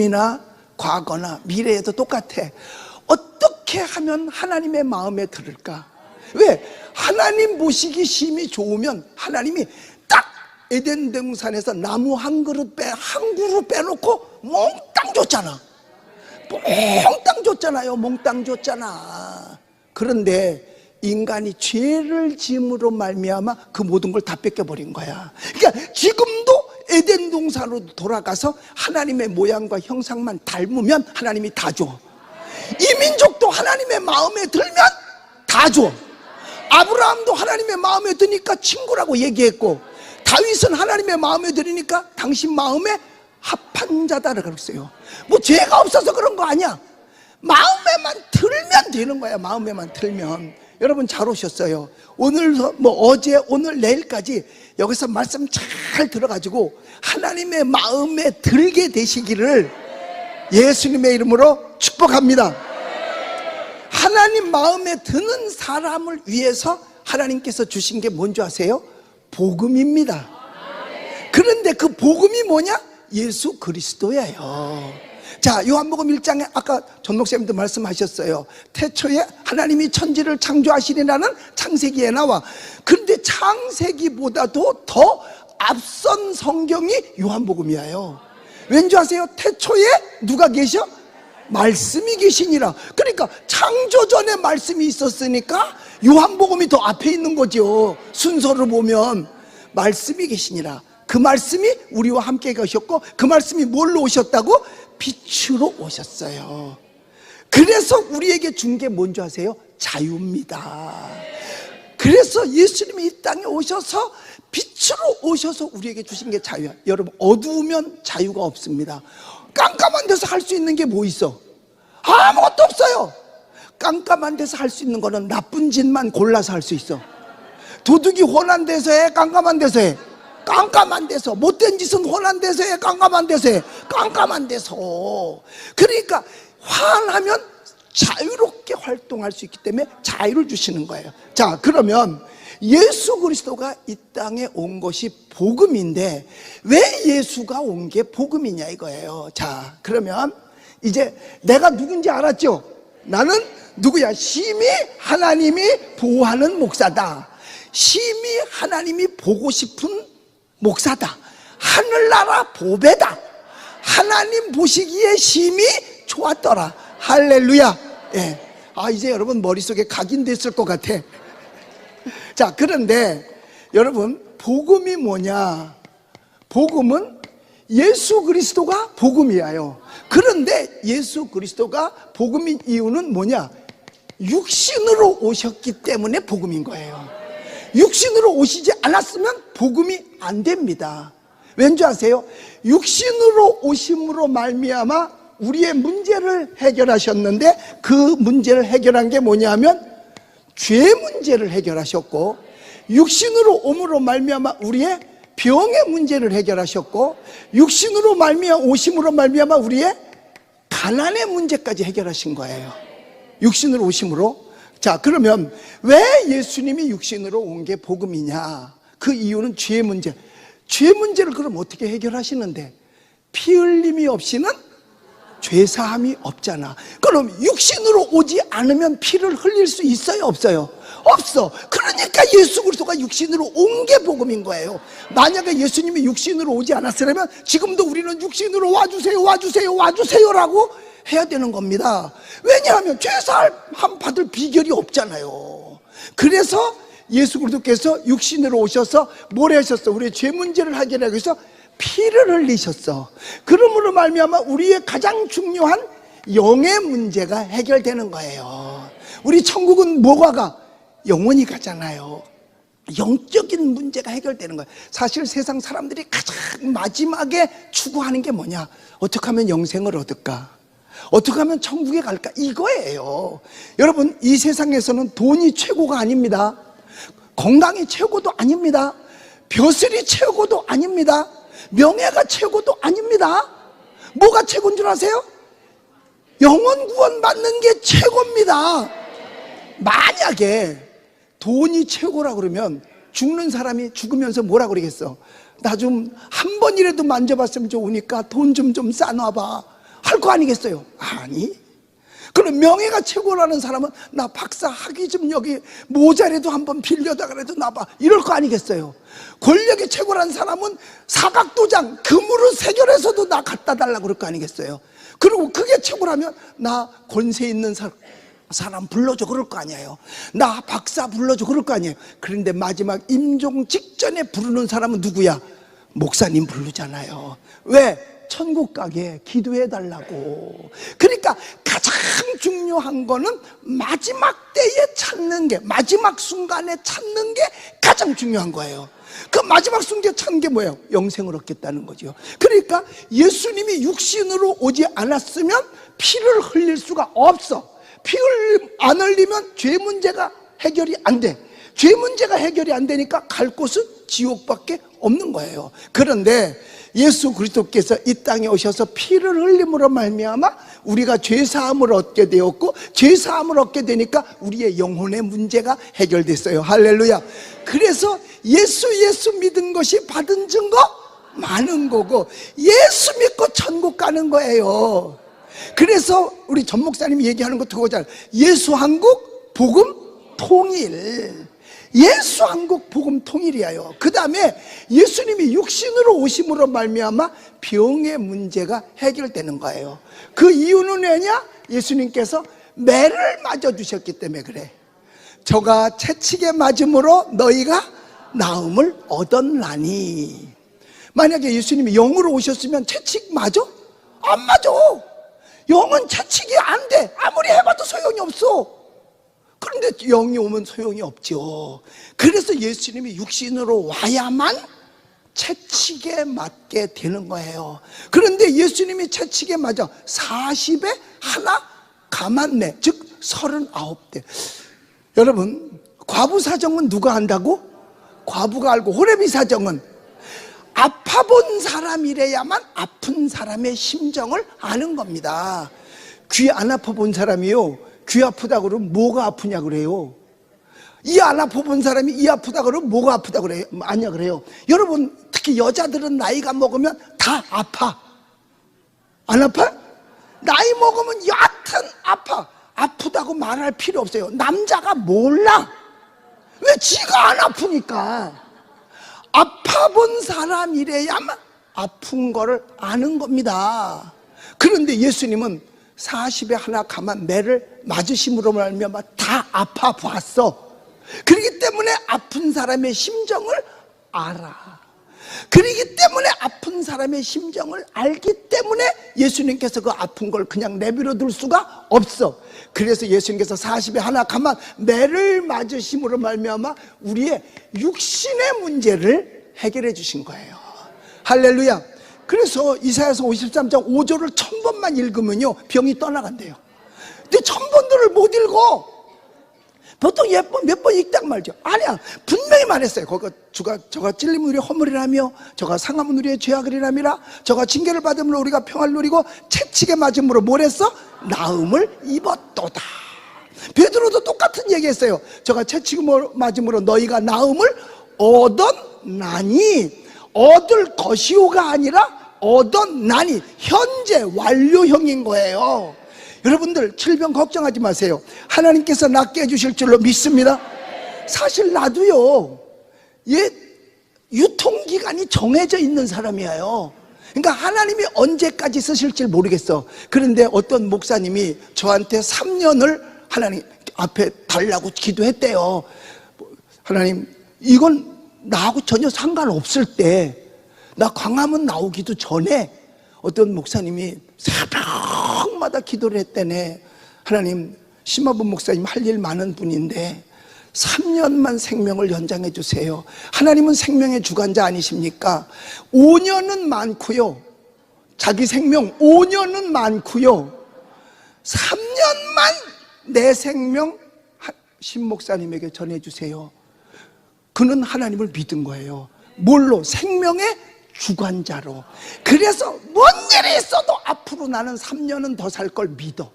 지금이나 과거나 미래에도 똑같아. 어떻게 하면 하나님의 마음에 들을까? 왜? 하나님 보시기 심히 좋으면 하나님이 딱 에덴 동산에서 나무 한 그루 빼놓고 몽땅 줬잖아. 몽땅 줬잖아요. 몽땅 줬잖아. 그런데 인간이 죄를 지음으로 말미암아 그 모든 걸 다 뺏겨버린 거야. 그러니까 지금도 에덴 동산으로 돌아가서 하나님의 모양과 형상만 닮으면 하나님이 다 줘. 이 민족도 하나님의 마음에 들면 다 줘. 아브라함도 하나님의 마음에 드니까 친구라고 얘기했고, 다윗은 하나님의 마음에 들으니까 당신 마음에 합한 자다라고 그랬어요. 뭐 죄가 없어서 그런 거 아니야. 마음에만 들면 되는 거야. 마음에만 들면. 여러분 잘 오셨어요. 오늘 어제 오늘 내일까지 여기서 말씀 잘 들어가지고 하나님의 마음에 들게 되시기를 예수님의 이름으로 축복합니다. 하나님 마음에 드는 사람을 위해서 하나님께서 주신 게 뭔지 아세요? 복음입니다. 그런데 그 복음이 뭐냐? 예수 그리스도예요. 자, 요한복음 1장에 아까 전목사님도 말씀하셨어요. 태초에 하나님이 천지를 창조하시리라는 창세기에 나와. 그런데 창세기보다도 더 앞선 성경이 요한복음이에요. 왠지 아세요? 태초에 누가 계셔? 말씀이 계시니라. 그러니까 창조 전에 말씀이 있었으니까 요한복음이 더 앞에 있는 거죠. 순서를 보면 말씀이 계시니라. 그 말씀이 우리와 함께 가셨고, 그 말씀이 뭘로 오셨다고? 빛으로 오셨어요. 그래서 우리에게 준 게 뭔지 아세요? 자유입니다. 그래서 예수님이 이 땅에 오셔서 빛으로 오셔서 우리에게 주신 게 자유야. 여러분, 어두우면 자유가 없습니다. 깜깜한 데서 할 수 있는 게 뭐 있어? 아무것도 없어요. 깜깜한 데서 할 수 있는 거는 나쁜 짓만 골라서 할 수 있어. 도둑이 혼한 데서 해? 깜깜한 데서 해? 깜깜한 데서. 못된 짓은 혼한 데서 해? 깜깜한 데서 해? 깜깜한 데서. 그러니까 환하면 자유롭게 활동할 수 있기 때문에 자유를 주시는 거예요. 자, 그러면 예수 그리스도가 이 땅에 온 것이 복음인데 왜 예수가 온 게 복음이냐 이거예요. 자, 그러면 이제 내가 누군지 알았죠? 나는 누구야? 심히 하나님이 보호하는 목사다. 심히 하나님이 보고 싶은 목사다. 하늘나라 보배다. 하나님 보시기에 심히 좋았더라. 할렐루야. 예. 아, 이제 여러분 머릿속에 각인됐을 것 같아. 자, 그런데 여러분, 복음이 뭐냐? 복음은 예수 그리스도가 복음이에요. 그런데 예수 그리스도가 복음인 이유는 뭐냐? 육신으로 오셨기 때문에 복음인 거예요. 육신으로 오시지 않았으면 복음이 안 됩니다. 왠지 아세요? 육신으로 오심으로 말미암아 우리의 문제를 해결하셨는데, 그 문제를 해결한 게 뭐냐면 죄 문제를 해결하셨고, 육신으로 옴으로 말미암아 우리의 병의 문제를 해결하셨고, 육신으로 말미암아 오심으로 말미암아 우리의 가난의 문제까지 해결하신 거예요. 육신으로 오심으로. 자, 그러면 왜 예수님이 육신으로 온 게 복음이냐? 그 이유는 죄 문제. 죄 문제를 그럼 어떻게 해결하시는데? 피 흘림이 없이는 죄사함이 없잖아. 그럼 육신으로 오지 않으면 피를 흘릴 수 있어요, 없어요? 없어. 그러니까 예수 그리스도가 육신으로 온 게 복음인 거예요. 만약에 예수님이 육신으로 오지 않았으면 지금도 우리는 육신으로 와주세요, 와주세요, 와주세요라고 해야 되는 겁니다. 왜냐하면 죄사함 받을 비결이 없잖아요. 그래서 예수 그리스도께서 육신으로 오셔서 뭘 하셨어? 우리의 죄 문제를 해결하기 위해서 피를 흘리셨어. 그러므로 말미암아 우리의 가장 중요한 영의 문제가 해결되는 거예요. 우리 천국은 뭐가 가? 영원히 가잖아요. 영적인 문제가 해결되는 거예요. 사실 세상 사람들이 가장 마지막에 추구하는 게 뭐냐? 어떻게 하면 영생을 얻을까? 어떻게 하면 천국에 갈까? 이거예요. 여러분, 이 세상에서는 돈이 최고가 아닙니다. 건강이 최고도 아닙니다. 벼슬이 최고도 아닙니다. 명예가 최고도 아닙니다. 뭐가 최고인 줄 아세요? 영원 구원 받는 게 최고입니다. 만약에 돈이 최고라 그러면 죽는 사람이 죽으면서 뭐라 그러겠어? 나 좀 한 번이라도 만져봤으면 좋으니까 돈 좀 싸놔봐. 할 거 아니겠어요? 아니. 그럼 명예가 최고라는 사람은 나 박사 학위 좀 여기 모자라도 한번 빌려다가라도 나봐, 이럴 거 아니겠어요? 권력이 최고라는 사람은 사각도장 금으로 새겨내서도 나 갖다 달라고 그럴 거 아니겠어요? 그리고 그게 최고라면 나 권세 있는 사람 불러줘 그럴 거 아니에요? 나 박사 불러줘 그럴 거 아니에요? 그런데 마지막 임종 직전에 부르는 사람은 누구야? 목사님 부르잖아요. 왜? 천국 가게 기도해 달라고. 그러니까 가장 중요한 거는 마지막 때에 찾는 게, 마지막 순간에 찾는 게 가장 중요한 거예요. 그 마지막 순간에 찾는 게 뭐예요? 영생을 얻겠다는 거죠. 그러니까 예수님이 육신으로 오지 않았으면 피를 흘릴 수가 없어. 피를 안 흘리면 죄 문제가 해결이 안 돼. 죄 문제가 해결이 안 되니까 갈 곳은 지옥밖에 없는 거예요. 그런데 예수 그리스도께서 이 땅에 오셔서 피를 흘림으로 말미암아 우리가 죄사함을 얻게 되었고, 죄사함을 얻게 되니까 우리의 영혼의 문제가 해결됐어요. 할렐루야. 그래서 예수 믿은 것이 받은 증거 많은 거고, 예수 믿고 천국 가는 거예요. 그래서 우리 전 목사님이 얘기하는 거 그거잖아요. 예수 한국 복음 통일. 예수 한국 복음 통일이에요. 그 다음에 예수님이 육신으로 오심으로 말미암아 병의 문제가 해결되는 거예요. 그 이유는 왜냐? 예수님께서 매를 맞아주셨기 때문에 그래. 저가 채찍에 맞음으로 너희가 나음을 얻었나니. 만약에 예수님이 영으로 오셨으면 채찍 맞아? 안 맞아. 영은 채찍이 안 돼. 아무리 해봐도 소용이 없어. 그런데 영이 오면 소용이 없죠. 그래서 예수님이 육신으로 와야만 채찍에 맞게 되는 거예요. 그런데 예수님이 채찍에 맞아 40에 하나 감았네, 즉 39대. 여러분, 과부 사정은 누가 안다고? 과부가 알고, 호레비 사정은 아파본 사람이래야만 아픈 사람의 심정을 아는 겁니다. 귀 안 아파본 사람이요, 귀 아프다 그러면 뭐가 아프냐 그래요? 이 안 아파본 사람이 이 아프다 그러면 뭐가 아프다 그래요? 아니야 그래요. 여러분, 특히 여자들은 나이가 먹으면 다 아파. 안 아파? 나이 먹으면 여하튼 아파. 아프다고 말할 필요 없어요. 남자가 몰라. 왜? 지가 안 아프니까. 아파본 사람이래야만 아픈 거를 아는 겁니다. 그런데 예수님은 40에 하나 감한 매를 맞으심으로 말미암아 다 아파 봤어. 그렇기 때문에 아픈 사람의 심정을 알아. 그렇기 때문에 아픈 사람의 심정을 알기 때문에 예수님께서 그 아픈 걸 그냥 내버려 둘 수가 없어. 그래서 예수님께서 40에 하나 감한 매를 맞으심으로 말미암아 우리의 육신의 문제를 해결해 주신 거예요. 할렐루야. 그래서 이사야서 53장 5절을 1000번만 읽으면요 병이 떠나간대요. 근데 1000번들을 못 읽어. 보통 몇 번 읽다 말죠. 아니야, 분명히 말했어요. 저가 찔림은 우리의 허물이라며, 저가 상함은 우리의 죄악이라미라, 저가 징계를 받음으로 우리가 평화를 누리고 채찍에 맞음으로 뭘 했어? 나음을 입었도다. 베드로도 똑같은 얘기했어요. 저가 채찍에 맞음으로 너희가 나음을 얻었나니, 얻을 것이오가 아니라 얻었나니, 현재 완료형인 거예요. 여러분들 질병 걱정하지 마세요. 하나님께서 낫게 해주실 줄로 믿습니다. 사실 나도요, 유통기간이 정해져 있는 사람이에요. 그러니까 하나님이 언제까지 쓰실지 모르겠어. 그런데 어떤 목사님이 저한테 3년을 하나님 앞에 달라고 기도했대요. 하나님, 이건 나하고 전혀 상관없을 때, 나 광화문 나오기도 전에 어떤 목사님이 새벽마다 기도를 했대네. 하나님, 심화분 목사님 할 일 많은 분인데 3년만 생명을 연장해 주세요. 하나님은 생명의 주관자 아니십니까? 5년은 많고요, 자기 생명 5년은 많고요, 3년만 내 생명 신 목사님에게 전해주세요. 그는 하나님을 믿은 거예요. 뭘로? 생명의 주관자로. 그래서 뭔 일이 있어도 앞으로 나는 3년은 더 살 걸 믿어.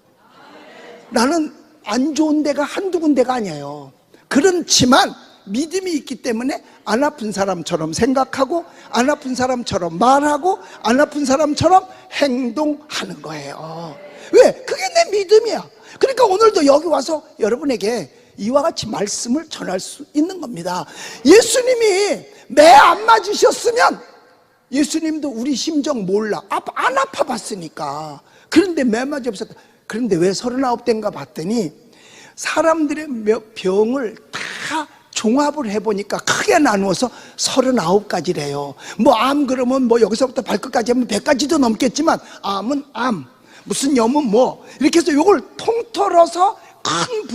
나는 안 좋은 데가 한두 군데가 아니에요. 그렇지만 믿음이 있기 때문에 안 아픈 사람처럼 생각하고 안 아픈 사람처럼 말하고 안 아픈 사람처럼 행동하는 거예요. 왜? 그게 내 믿음이야. 그러니까 오늘도 여기 와서 여러분에게 이와 같이 말씀을 전할 수 있는 겁니다. 예수님이 매 안 맞으셨으면 예수님도 우리 심정 몰라. 안 아파 봤으니까. 그런데 매 맞이 없었다. 그런데 왜 39대인가 봤더니 사람들의 병을 다 종합을 해보니까 크게 나누어서 39가지래요. 뭐 암 그러면 뭐 여기서부터 발끝까지 하면 100가지도 넘겠지만 암은 암, 무슨 염은 뭐 이렇게 해서 이걸 통틀어서 큰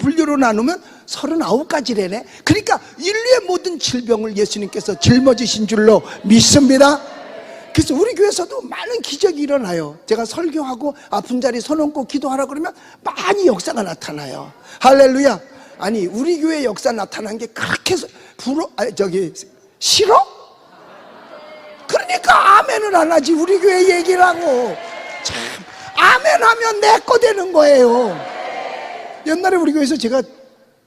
분류로 나누면 39가지래네. 그러니까 인류의 모든 질병을 예수님께서 짊어지신 줄로 믿습니다. 그래서 우리 교회에서도 많은 기적이 일어나요. 제가 설교하고 아픈 자리 손 얹고 기도하라 그러면 많이 역사가 나타나요. 할렐루야. 아니 우리 교회 역사 나타난 게 그렇게 싫어? 그러니까 아멘을 안 하지. 우리 교회 얘기를 하고 참 아멘 하면 내 거 되는 거예요. 옛날에 우리 교회에서 제가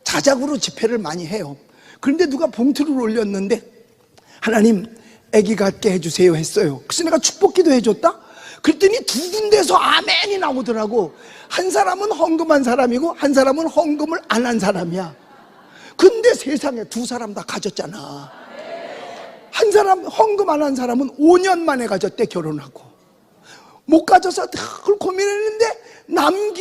자작으로 집회를 많이 해요. 그런데 누가 봉투를 올렸는데 하나님 아기 갖게 해주세요 했어요. 그래서 내가 축복기도 해줬다. 그랬더니 두 군데서 아멘이 나오더라고. 한 사람은 헌금한 사람이고 한 사람은 헌금을 안 한 사람이야. 근데 세상에 두 사람 다 가졌잖아. 한 사람 헌금 안 한 사람은 5년 만에 가졌대. 결혼하고 못 가져서 그걸 고민했는데 남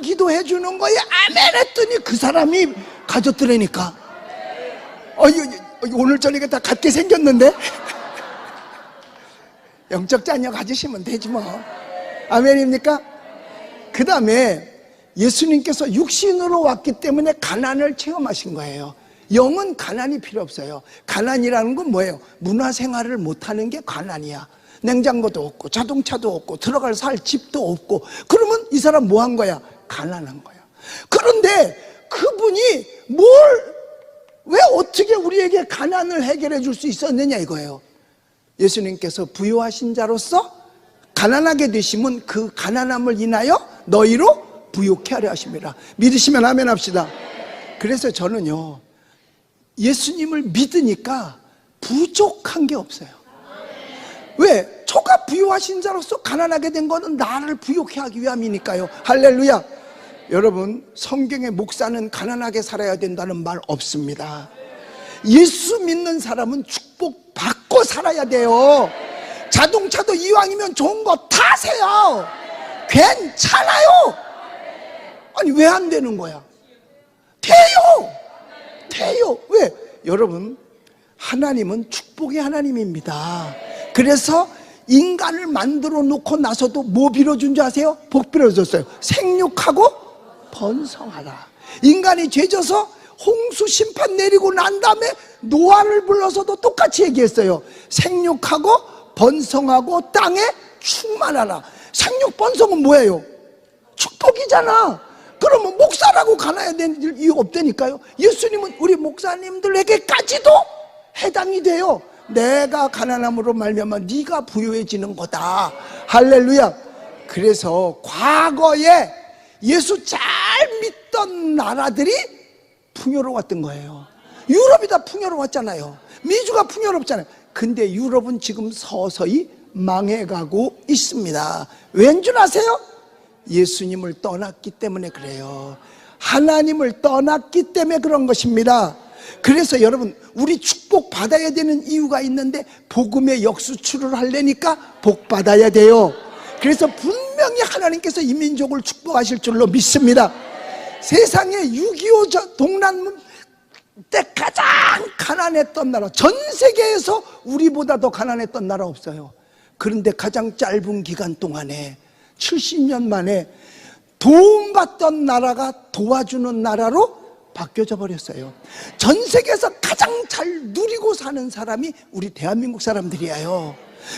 기도해 주는 거에 아멘 했더니 그 사람이 가졌더라니까. 오늘 저녁에 다 갖게 생겼는데 영적 자녀 가지시면 되지 뭐. 아멘입니까? 그 다음에 예수님께서 육신으로 왔기 때문에 가난을 체험하신 거예요. 영은 가난이 필요 없어요. 가난이라는 건 뭐예요? 문화생활을 못하는 게 가난이야. 냉장고도 없고 자동차도 없고 들어갈 살 집도 없고. 그러면 이 사람 뭐 한 거야? 가난한 거야. 그런데 그분이 왜 어떻게 우리에게 가난을 해결해 줄 수 있었느냐 이거예요. 예수님께서 부유하신 자로서 가난하게 되시면 그 가난함을 인하여 너희로 부유케 하려 하십니다. 믿으시면 아멘 합시다. 그래서 저는요 예수님을 믿으니까 부족한 게 없어요. 왜? 저가 부유하신 자로서 가난하게 된 거는 나를 부유케 하기 위함이니까요. 할렐루야. 여러분 성경의 목사는 가난하게 살아야 된다는 말 없습니다. 예수 믿는 사람은 축복 받고 살아야 돼요. 자동차도 이왕이면 좋은 거 타세요. 괜찮아요. 아니 왜 안 되는 거야? 돼요. 왜? 여러분 하나님은 축복의 하나님입니다. 그래서 인간을 만들어 놓고 나서도 뭐 빌어준 줄 아세요? 복 빌어줬어요. 생육하고 번성하라. 인간이 죄져서 홍수 심판 내리고 난 다음에 노아를 불러서도 똑같이 얘기했어요. 생육하고 번성하고 땅에 충만하라. 생육 번성은 뭐예요? 축복이잖아. 그러면 목사라고 가난해야 되는 이유 없다니까요. 예수님은 우리 목사님들에게까지도 해당이 돼요. 내가 가난함으로 말미암아 네가 부유해지는 거다. 할렐루야. 그래서 과거에 예수 잘 믿던 나라들이 풍요로웠던 거예요. 유럽이 다 풍요로웠잖아요. 미주가 풍요롭잖아요. 근데 유럽은 지금 서서히 망해가고 있습니다. 왠 줄 아세요? 예수님을 떠났기 때문에 그래요. 하나님을 떠났기 때문에 그런 것입니다. 그래서 여러분 우리 축복 받아야 되는 이유가 있는데 복음의 역수출을 하려니까 복 받아야 돼요. 그래서 분명히 하나님께서 이 민족을 축복하실 줄로 믿습니다. 세상에 6.25 동란 때 가장 가난했던 나라, 전 세계에서 우리보다 더 가난했던 나라 없어요. 그런데 가장 짧은 기간 동안에 70년 만에 도움받던 나라가 도와주는 나라로 바뀌어져 버렸어요. 전 세계에서 가장 잘 누리고 사는 사람이 우리 대한민국 사람들이에요.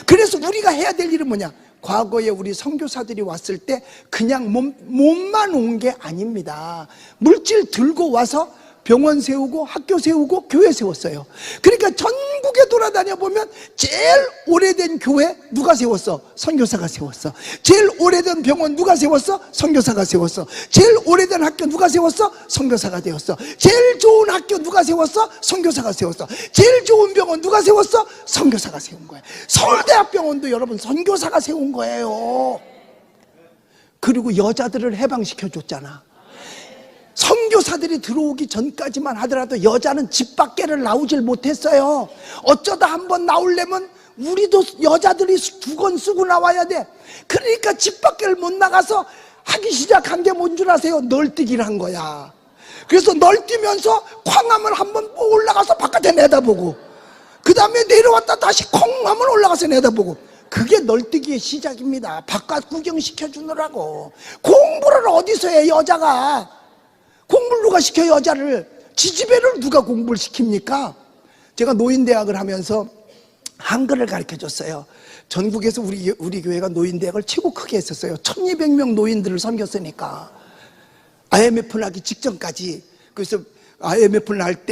그래서 우리가 해야 될 일은 뭐냐? 과거에 우리 선교사들이 왔을 때 그냥 몸만 온 게 아닙니다. 물질 들고 와서 병원 세우고 학교 세우고 교회 세웠어요. 그러니까 전국에 돌아다녀 보면 제일 오래된 교회 누가 세웠어? 선교사가 세웠어. 제일 오래된 병원 누가 세웠어? 선교사가 세웠어. 제일 오래된 학교 누가 세웠어? 선교사가 되었어. 제일 좋은 학교 누가 세웠어? 선교사가 세웠어. 제일 좋은 병원 누가 세웠어? 선교사가 세운 거예요. 서울대학병원도 여러분 선교사가 세운 거예요. 그리고 여자들을 해방시켜 줬잖아. 선교사들이 들어오기 전까지만 하더라도 여자는 집 밖에를 나오질 못했어요. 어쩌다 한번 나오려면 우리도 여자들이 두건 쓰고 나와야 돼. 그러니까 집 밖을 못 나가서 하기 시작한 게 뭔 줄 아세요? 널뛰기를 한 거야. 그래서 널뛰면서 광화문 한번 올라가서 바깥에 내다보고, 그 다음에 내려왔다 다시 콩 하면 올라가서 내다보고. 그게 널뛰기의 시작입니다. 바깥 구경시켜주느라고. 공부를 어디서 해 여자가. 공부를 누가 시켜 여자를. 지지배를 누가 공부를 시킵니까? 제가 노인대학을 하면서 한글을 가르쳐줬어요. 전국에서 우리 교회가 노인대학을 최고 크게 했었어요. 1200명 노인들을 섬겼으니까. IMF 나기 직전까지. 그래서 IMF 날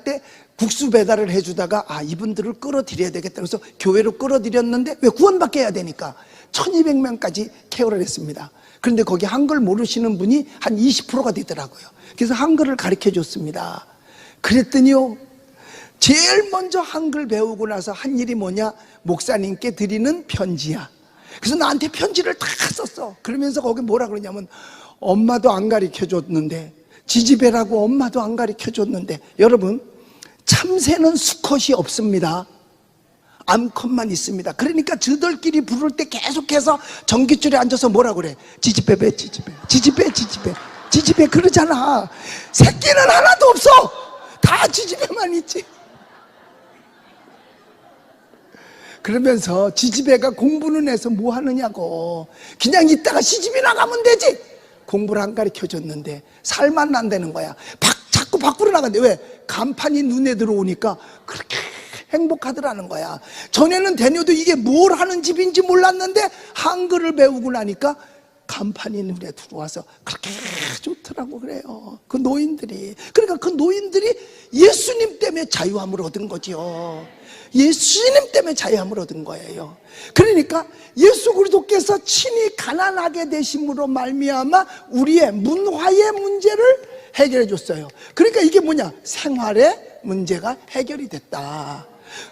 때 국수 배달을 해주다가 이분들을 끌어들여야 되겠다. 그래서 교회로 끌어들였는데 왜 구원받게 해야 되니까 1200명까지 케어를 했습니다. 그런데 거기 한글 모르시는 분이 한 20%가 되더라고요. 그래서 한글을 가르쳐 줬습니다. 그랬더니요, 제일 먼저 한글 배우고 나서 한 일이 뭐냐? 목사님께 드리는 편지야. 그래서 나한테 편지를 다 썼어. 그러면서 거기 뭐라 그러냐면, 엄마도 안 가르쳐 줬는데, 지지배라고 엄마도 안 가르쳐 줬는데. 여러분, 참새는 수컷이 없습니다. 암컷만 있습니다. 그러니까 저들끼리 부를 때 계속해서 전깃줄에 앉아서 뭐라 그래? 지지배배, 지지배, 지지배, 지지배, 지지배 그러잖아. 새끼는 하나도 없어. 다 지지배만 있지. 그러면서 지지배가 공부는 해서 뭐 하느냐고. 그냥 있다가 시집이나 가면 되지. 공부를 안 가르쳐줬는데 살만 난다는 거야. 자꾸 밖으로 나간대. 왜? 간판이 눈에 들어오니까 그렇게 행복하더라는 거야. 전에는 대녀도 이게 뭘 하는 집인지 몰랐는데 한글을 배우고 나니까 간판이 눈에 들어와서 그렇게 좋더라고 그래요. 그 노인들이. 그러니까 그 노인들이 예수님 때문에 자유함을 얻은 거죠. 예수님 때문에 자유함을 얻은 거예요. 그러니까 예수 그리스도께서 친히 가난하게 되심으로 말미암아 우리의 문화의 문제를 해결해 줬어요. 그러니까 이게 뭐냐? 생활의 문제가 해결이 됐다.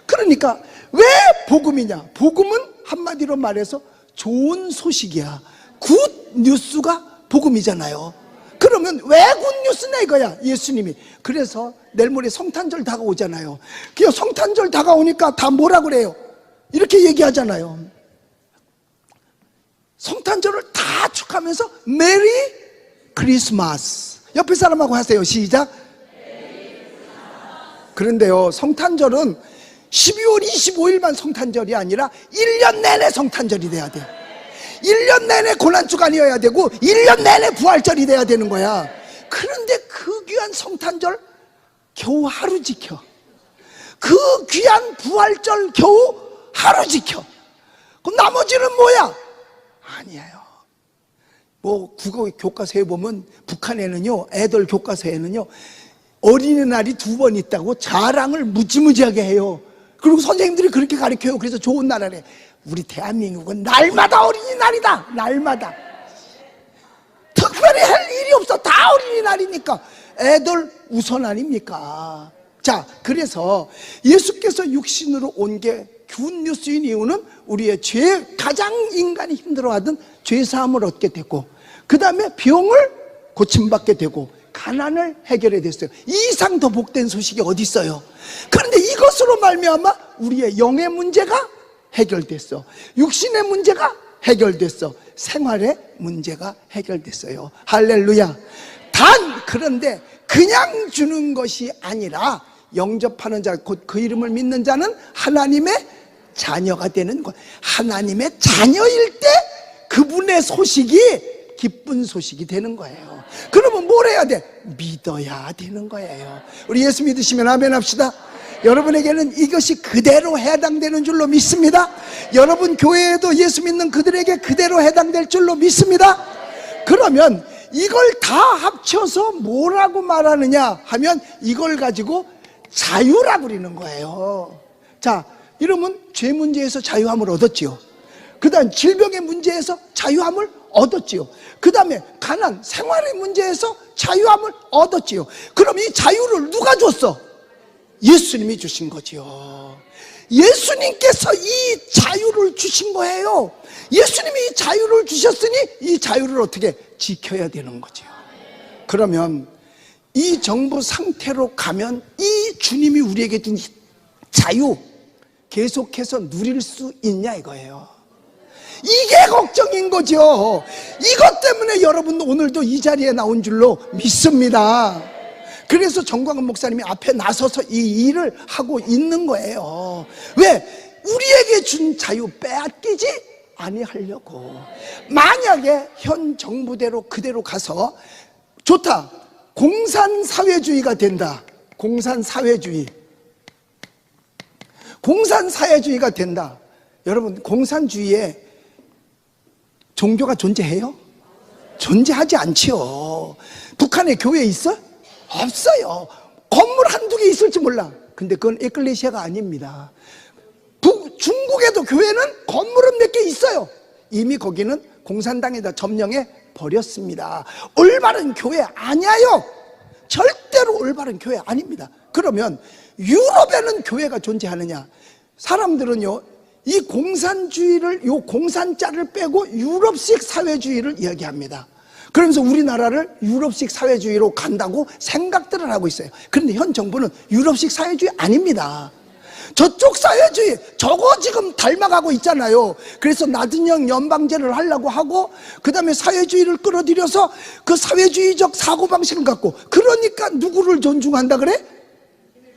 그러니까 왜 복음이냐? 복음은 한마디로 말해서 좋은 소식이야. 굿 뉴스가 복음이잖아요. 그러면 왜 굿 뉴스냐 이거야? 예수님이. 그래서 내일 모레 성탄절 다가오잖아요. 그 성탄절 다가오니까 다 뭐라 그래요? 이렇게 얘기하잖아요. 성탄절을 다 축하하면서 메리 크리스마스. 옆에 사람하고 하세요. 시작. 그런데요, 성탄절은 12월 25일만 성탄절이 아니라 1년 내내 성탄절이 돼야 돼. 1년 내내 고난주간이어야 되고 1년 내내 부활절이 돼야 되는 거야. 그런데 그 귀한 성탄절 겨우 하루 지켜. 그 귀한 부활절 겨우 하루 지켜. 그럼 나머지는 뭐야? 아니에요. 뭐 국어 교과서에 보면 북한에는요, 애들 교과서에는요, 어린이날이 2번 있다고 자랑을 무지무지하게 해요. 그리고 선생님들이 그렇게 가르쳐요. 그래서 좋은 나라래. 우리 대한민국은 날마다 어린이날이다. 날마다. 특별히 할 일이 없어. 다 어린이날이니까. 애들 우선 아닙니까? 자, 그래서 예수께서 육신으로 온 게 굿뉴스인 이유는 우리의 가장 인간이 힘들어하던 죄사함을 얻게 되고, 그 다음에 병을 고침받게 되고, 가난을 해결해 됐어요. 이 이상 더 복된 소식이 어디 있어요? 그런데 이것으로 말미암아 우리의 영의 문제가 해결됐어. 육신의 문제가 해결됐어. 생활의 문제가 해결됐어요. 할렐루야. 그런데 그냥 주는 것이 아니라 영접하는 자, 곧 그 이름을 믿는 자는 하나님의 자녀가 되는 것. 하나님의 자녀일 때 그분의 소식이 기쁜 소식이 되는 거예요. 그러면 뭘 해야 돼? 믿어야 되는 거예요. 우리 예수 믿으시면 아멘 합시다. 여러분에게는 이것이 그대로 해당되는 줄로 믿습니다. 여러분 교회에도 예수 믿는 그들에게 그대로 해당될 줄로 믿습니다. 그러면 이걸 다 합쳐서 뭐라고 말하느냐 하면 이걸 가지고 자유라 부리는 거예요. 자, 이러면 죄 문제에서 자유함을 얻었지요. 그 다음 질병의 문제에서 자유함을 얻었지요. 그 다음에 가난, 생활의 문제에서 자유함을 얻었지요. 그럼 이 자유를 누가 줬어? 예수님이 주신 거지요. 예수님께서 이 자유를 주신 거예요. 예수님이 이 자유를 주셨으니 이 자유를 어떻게 지켜야 되는 거죠. 그러면 이 정부 상태로 가면 이 주님이 우리에게 준 자유 계속해서 누릴 수 있냐 이거예요. 이게 걱정인 거죠. 이것 때문에 여러분 오늘도 이 자리에 나온 줄로 믿습니다. 그래서 정광훈 목사님이 앞에 나서서 이 일을 하고 있는 거예요. 왜? 우리에게 준 자유 빼앗기지 아니하려고. 만약에 현 정부대로 그대로 가서 좋다, 공산사회주의가 된다. 공산사회주의가 된다. 여러분, 공산주의에 종교가 존재해요? 존재하지 않지요. 북한에 교회 있어? 없어요. 건물 한두 개 있을지 몰라. 근데 그건 에클레시아가 아닙니다. 중국에도 교회는 건물은 몇 개 있어요. 이미 거기는 공산당에다 점령해 버렸습니다. 올바른 교회 아니에요. 절대로 올바른 교회 아닙니다. 그러면 유럽에는 교회가 존재하느냐? 사람들은요, 이 공산주의를, 요 공산자를 빼고 유럽식 사회주의를 이야기합니다. 그러면서 우리나라를 유럽식 사회주의로 간다고 생각들을 하고 있어요. 그런데 현 정부는 유럽식 사회주의 아닙니다. 저쪽 사회주의, 저거 지금 닮아가고 있잖아요. 그래서 나든형 연방제를 하려고 하고, 그 다음에 사회주의를 끌어들여서 그 사회주의적 사고방식을 갖고, 그러니까 누구를 존중한다 그래?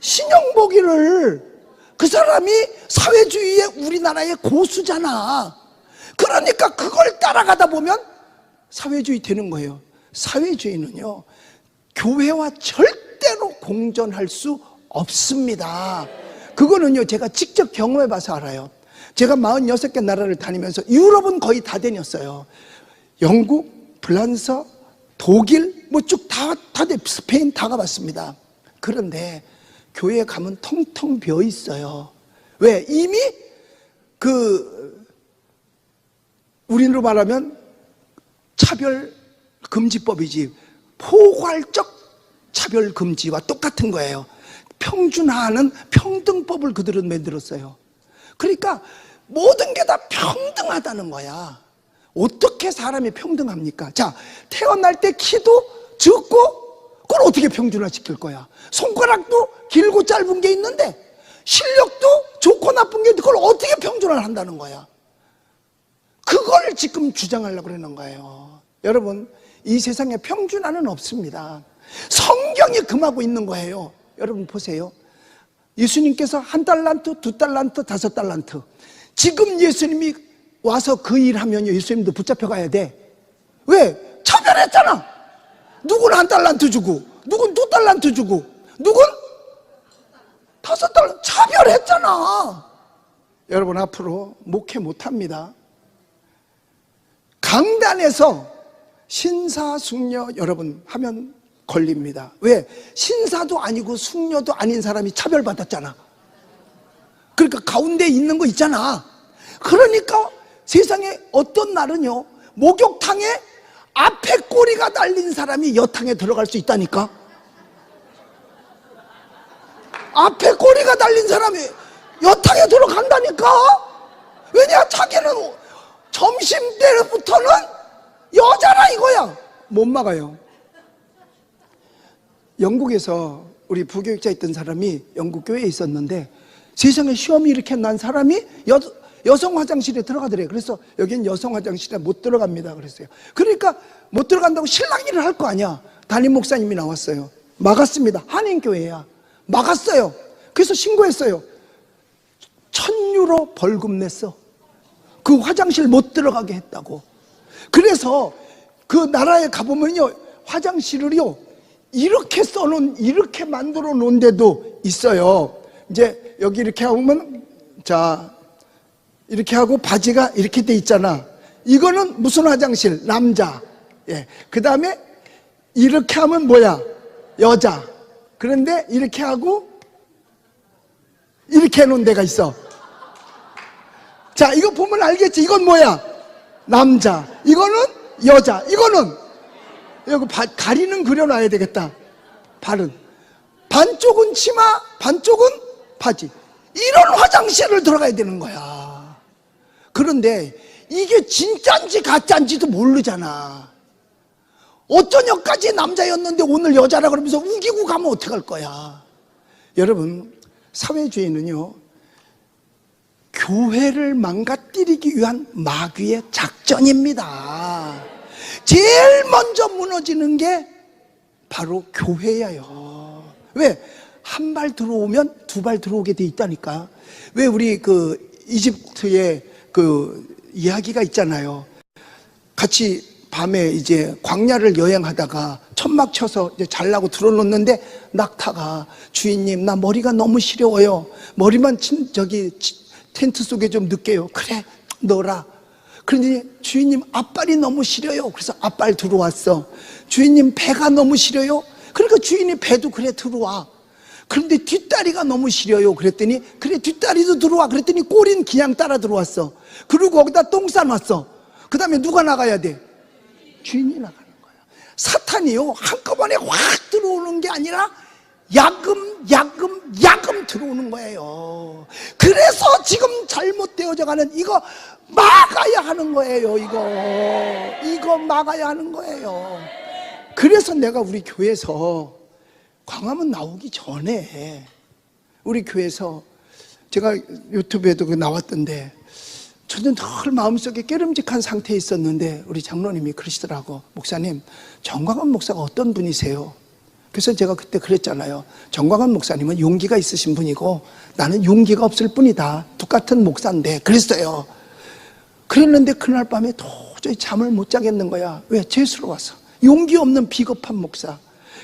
신영복이를. 그 사람이 사회주의의 우리나라의 고수잖아. 그러니까 그걸 따라가다 보면 사회주의 되는 거예요. 사회주의는요, 교회와 절대로 공존할 수 없습니다. 그거는요, 제가 직접 경험해 봐서 알아요. 제가 46개 나라를 다니면서 유럽은 거의 다 다녔어요. 영국, 프랑스, 독일, 뭐 쭉 다 스페인 다 가봤습니다. 그런데 교회에 가면 텅텅 비어 있어요. 왜? 이미 우리로 말하면 차별금지법이지, 포괄적 차별금지와 똑같은 거예요. 평준화하는 평등법을 그들은 만들었어요. 그러니까 모든 게 다 평등하다는 거야. 어떻게 사람이 평등합니까? 자, 태어날 때 키도 적고 그걸 어떻게 평준화시킬 거야? 손가락도 길고 짧은 게 있는데 실력도 좋고 나쁜 게 있는데 그걸 어떻게 평준화를 한다는 거야? 그걸 지금 주장하려고 그러는 거예요. 여러분, 이 세상에 평준화는 없습니다. 성경이 금하고 있는 거예요. 여러분 보세요. 예수님께서 1달란트, 2달란트, 5달란트. 지금 예수님이 와서 그 일 하면 예수님도 붙잡혀 가야 돼. 왜? 차별했잖아. 누군 1달란트 주고, 누군 2달란트 주고, 누군 5달란트. 차별했잖아. 여러분, 앞으로 목회 못합니다. 강단에서 신사숙녀 여러분 하면 걸립니다. 왜? 신사도 아니고 숙녀도 아닌 사람이 차별받았잖아. 그러니까 가운데 있는 거 있잖아. 그러니까 세상에 어떤 날은요, 목욕탕에 앞에 꼬리가 달린 사람이 여탕에 들어갈 수 있다니까. 앞에 꼬리가 달린 사람이 여탕에 들어간다니까. 왜냐? 자기는 점심때부터는 여자라 이거야. 못 막아요. 영국에서 우리 부교육자 있던 사람이 영국 교회에 있었는데 세상에 시험이 이렇게 난 사람이 여성 화장실에 들어가더래요. 그래서 여긴 여성 화장실에 못 들어갑니다 그랬어요. 그러니까 못 들어간다고 신랑일을 할 거 아니야. 담임 목사님이 나왔어요. 막았습니다. 한인교회야. 막았어요. 그래서 신고했어요. 1,000유로 벌금 냈어. 그 화장실 못 들어가게 했다고. 그래서 그 나라에 가보면요, 화장실을요 이렇게 써놓은, 이렇게 만들어 놓은 데도 있어요. 이제 여기 이렇게 하면, 자, 이렇게 하고 바지가 이렇게 돼 있잖아. 이거는 무슨 화장실? 남자. 예. 그 다음에 이렇게 하면 뭐야? 여자. 그런데 이렇게 하고 이렇게 해놓은 데가 있어. 자, 이거 보면 알겠지? 이건 뭐야? 남자. 이거는 여자. 이거는 여기 가리는 그려놔야 되겠다. 발은 반쪽은 치마, 반쪽은 바지. 이런 화장실을 들어가야 되는 거야. 그런데 이게 진짜인지 가짜인지도 모르잖아. 어쩌냐까지 남자였는데 오늘 여자라 그러면서 우기고 가면 어떡할 거야. 여러분, 사회주의는요, 교회를 망가뜨리기 위한 마귀의 작전입니다. 제일 먼저 무너지는 게 바로 교회예요. 왜? 한 발 들어오면 두 발 들어오게 돼 있다니까. 왜 우리 그 이집트의 그 이야기가 있잖아요. 같이 밤에 이제 광야를 여행하다가 천막 쳐서 이제 잘라고 들어놓는데 낙타가 주인님 나 머리가 너무 시려워요. 머리만 텐트 속에 좀 넣게요. 그래 넣어라. 그러니 주인님 앞발이 너무 시려요. 그래서 앞발 들어왔어. 주인님 배가 너무 시려요. 그러니까 주인이 배도 그래 들어와. 그런데 뒷다리가 너무 시려요. 그랬더니 그래 뒷다리도 들어와. 그랬더니 꼬리는 그냥 따라 들어왔어. 그리고 거기다 똥 싸놨어. 그 다음에 누가 나가야 돼? 주인이 나가는 거야. 사탄이요 한꺼번에 확 들어오는 게 아니라 야금 들어오는 거예요. 그래서 지금 잘못되어져 가는 이거 막아야 하는 거예요. 이거 막아야 하는 거예요. 그래서 내가 우리 교회에서 광화문 나오기 전에 우리 교회에서 제가 유튜브에도 나왔던데 저는 늘 마음속에 깨름직한 상태에 있었는데 우리 장로님이 그러시더라고. 목사님, 정광훈 목사가 어떤 분이세요? 그래서 제가 그때 그랬잖아요. 정광훈 목사님은 용기가 있으신 분이고 나는 용기가 없을 뿐이다. 똑같은 목사인데 그랬어요. 그랬는데 그날 밤에 도저히 잠을 못 자겠는 거야. 왜? 죄스러워서. 용기 없는 비겁한 목사.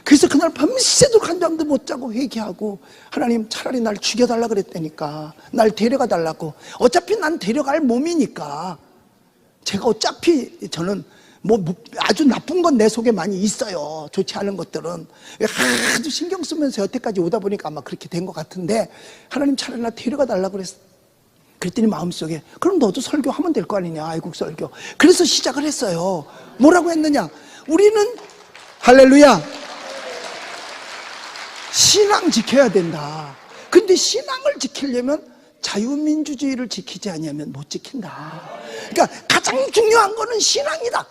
그래서 그날 밤새도록 한 잠도 못 자고 회개하고 하나님 차라리 날 죽여달라 그랬다니까. 날 데려가 달라고. 어차피 난 데려갈 몸이니까. 제가 어차피 저는 뭐 아주 나쁜 건 내 속에 많이 있어요. 좋지 않은 것들은. 하도 신경 쓰면서 여태까지 오다 보니까 아마 그렇게 된 것 같은데 하나님 차라리 나 데려가 달라고 그랬어. 그랬더니 마음속에 그럼 너도 설교하면 될 거 아니냐. 애국 설교. 그래서 시작을 했어요. 뭐라고 했느냐. 우리는 할렐루야 신앙 지켜야 된다. 근데 신앙을 지키려면 자유민주주의를 지키지 않으면 못 지킨다. 그러니까 가장 중요한 거는 신앙이다.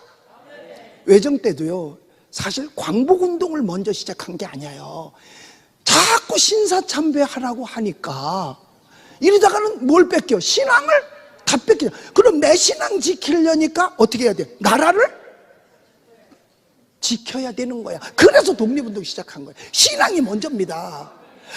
외정 때도요 사실 광복운동을 먼저 시작한 게 아니에요. 자꾸 신사참배하라고 하니까 이러다가는 뭘 뺏겨? 신앙을 다 뺏겨. 그럼 내 신앙 지키려니까 어떻게 해야 돼? 나라를 지켜야 되는 거야. 그래서 독립운동 시작한 거야. 신앙이 먼저입니다.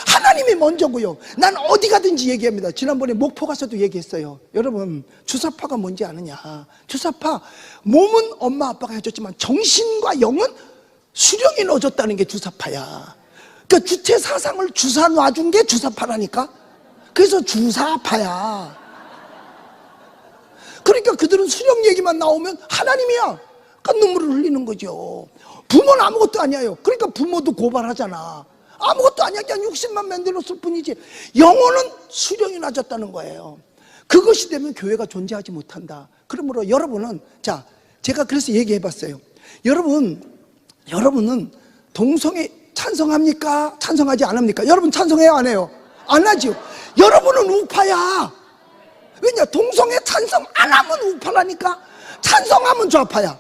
하나님이 먼저고요. 난 어디 가든지 얘기합니다. 지난번에 목포 가서도 얘기했어요. 여러분 주사파가 뭔지 아느냐. 주사파 몸은 엄마 아빠가 해줬지만 정신과 영은 수령이 넣어줬다는 게 주사파야. 그러니까 주체 사상을 주사 놔준 게 주사파라니까. 그래서 주사파야. 그러니까 그들은 수령 얘기만 나오면 하나님이야. 그러니까 눈물을 흘리는 거죠. 부모는 아무것도 아니에요. 그러니까 부모도 고발하잖아. 아무것도 아니야. 그냥 육신만 만들었을 뿐이지. 영혼은 수령이 낮았다는 거예요. 그것이 되면 교회가 존재하지 못한다. 그러므로 여러분은 자 제가 그래서 얘기해봤어요. 여러분은 동성애 찬성합니까? 찬성하지 않습니까? 여러분 찬성해요? 안 해요? 안 하죠. 여러분은 우파야. 왜냐? 동성애 찬성 안 하면 우파라니까. 찬성하면 좌파야.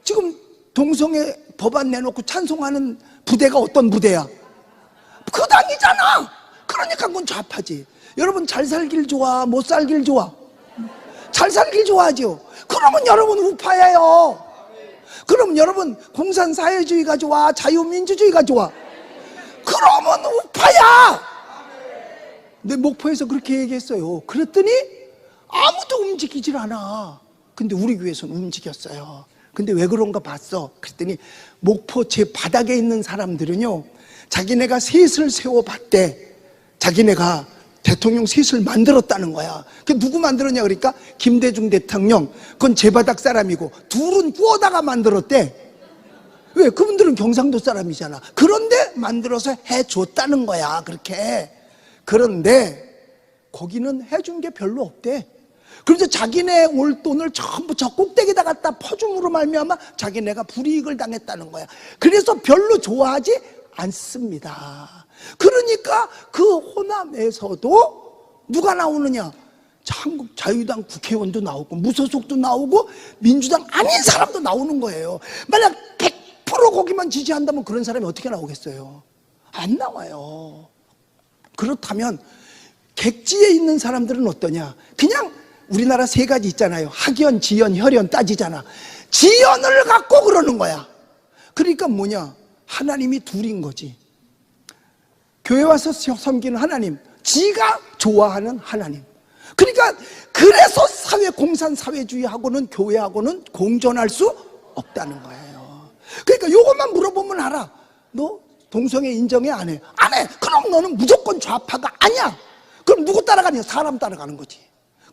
지금 동성애 법안 내놓고 찬성하는 부대가 어떤 부대야? 그 당이잖아. 그러니까 그건 좌파지. 여러분 잘 살길 좋아? 못 살길 좋아? 잘 살길 좋아하죠. 그러면 여러분 우파예요. 그럼 여러분 공산사회주의가 좋아? 자유민주주의가 좋아? 그러면 우파야. 내 목포에서 그렇게 얘기했어요. 그랬더니 아무도 움직이질 않아. 근데 우리 교회에서는 움직였어요. 근데 왜 그런가 봤어. 그랬더니 목포 제 바닥에 있는 사람들은요 자기네가 셋을 세워봤대. 자기네가 대통령 셋을 만들었다는 거야. 그 누구 만들었냐 그러니까 김대중 대통령, 그건 제바닥 사람이고 둘은 구워다가 만들었대. 왜? 그분들은 경상도 사람이잖아. 그런데 만들어서 해줬다는 거야, 그렇게. 그런데 거기는 해준 게 별로 없대. 그래서 자기네 올 돈을 전부 저 꼭대기에다 갖다 퍼줌으로 말미암아 자기네가 불이익을 당했다는 거야. 그래서 별로 좋아하지 않습니다. 그러니까 그 호남에서도 누가 나오느냐? 한국 자유당 국회의원도 나오고 무소속도 나오고 민주당 아닌 사람도 나오는 거예요. 만약 100% 거기만 지지한다면 그런 사람이 어떻게 나오겠어요? 안 나와요. 그렇다면 객지에 있는 사람들은 어떠냐? 그냥 우리나라 세 가지 있잖아요. 학연, 지연, 혈연 따지잖아. 지연을 갖고 그러는 거야. 그러니까 뭐냐? 하나님이 둘인 거지. 교회 와서 섬기는 하나님, 지가 좋아하는 하나님. 그러니까 그래서 공산 사회주의하고는 교회하고는 공존할 수 없다는 거예요. 그러니까 요것만 물어보면 알아. 너 동성애 인정해 안 해? 안 해. 그럼 너는 무조건 좌파가 아니야. 그럼 누구 따라가냐? 사람 따라가는 거지.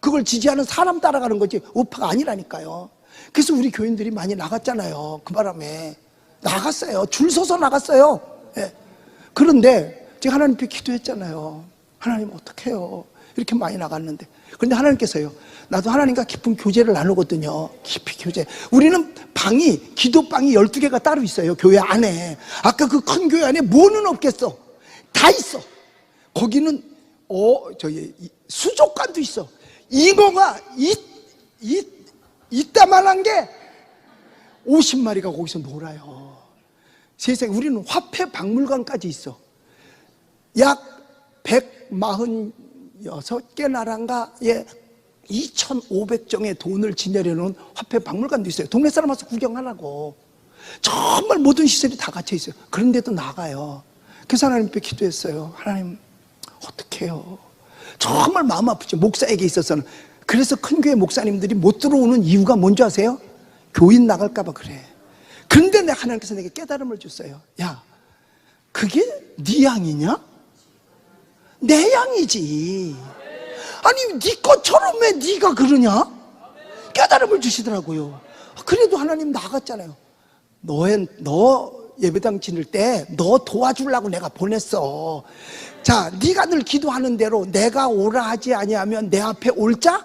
그걸 지지하는 사람 따라가는 거지 우파가 아니라니까요. 그래서 우리 교인들이 많이 나갔잖아요. 그 바람에 나갔어요. 줄 서서 나갔어요. 예. 그런데 제가 하나님께 기도했잖아요. 하나님 어떡해요? 이렇게 많이 나갔는데. 그런데 하나님께서요, 나도 하나님과 깊은 교제를 나누거든요. 깊이 교제. 우리는 기도방이 12개가 따로 있어요. 교회 안에. 아까 그 큰 교회 안에 뭐는 없겠어. 다 있어. 거기는 수족관도 있어. 잉어가 이따만한 게 50마리가 거기서 놀아요. 세상에. 우리는 화폐 박물관까지 있어. 약 146개 나라인가에 2,500정의 돈을 지내려 놓은 화폐 박물관도 있어요. 동네 사람 와서 구경하라고. 정말 모든 시설이 다 갖춰 있어요. 그런데도 나가요. 그래서 하나님께 기도했어요. 하나님 어떻게 해요? 정말 마음 아프죠. 목사에게 있어서는. 그래서 큰 교회 목사님들이 못 들어오는 이유가 뭔지 아세요? 교인 나갈까 봐 그래. 그런데 하나님께서 내게 깨달음을 줬어요. 야, 그게 네 양이냐? 내 양이지. 아니 네 것처럼 왜 네가 그러냐? 깨달음을 주시더라고요. 그래도 하나님 나갔잖아요. 너 예배당 지낼 때 너 도와주려고 내가 보냈어. 자, 네가 늘 기도하는 대로 내가 오라 하지 아니하면 내 앞에 올 자